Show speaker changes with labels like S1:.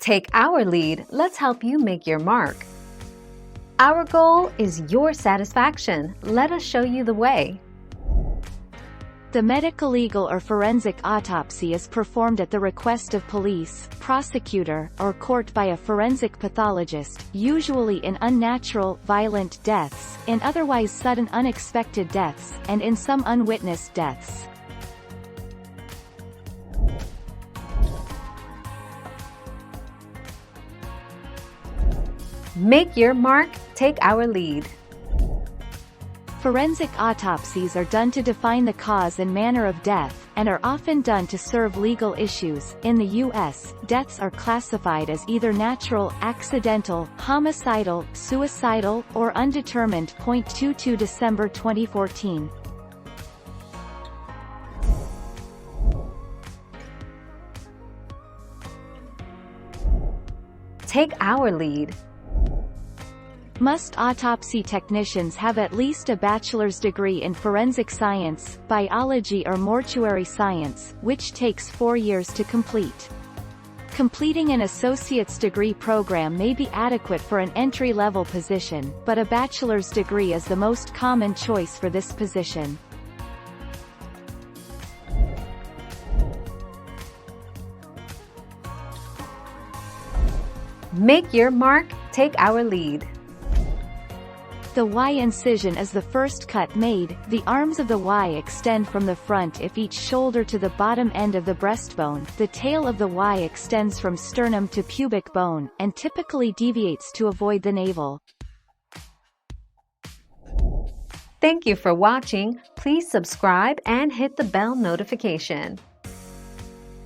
S1: Take our lead, let's help you make your mark. Our goal is your satisfaction. Let us show you the way.
S2: The medical, legal, or forensic autopsy is performed at the request of police, prosecutor, or court by a forensic pathologist, usually in unnatural, violent deaths, in otherwise sudden unexpected deaths, and in some unwitnessed deaths.
S1: Make your mark, take our lead.
S2: Forensic autopsies are done to define the cause and manner of death, and are often done to serve legal issues. In the U.S., deaths are classified as either natural, accidental, homicidal, suicidal, or undetermined. 22 December 2014.
S1: Take our lead.
S2: Must autopsy technicians have at least a bachelor's degree in forensic science, biology or mortuary science, which takes 4 years to complete. Completing an associate's degree program may be adequate for an entry-level position, but a bachelor's degree is the most common choice for this position.
S1: Make your mark, take our lead.
S2: The Y incision is the first cut made. The arms of the Y extend from the front of each shoulder to the bottom end of the breastbone. The tail of the Y extends from sternum to pubic bone, and typically deviates to avoid the navel.
S1: Thank you for watching. Please subscribe and hit the bell notification.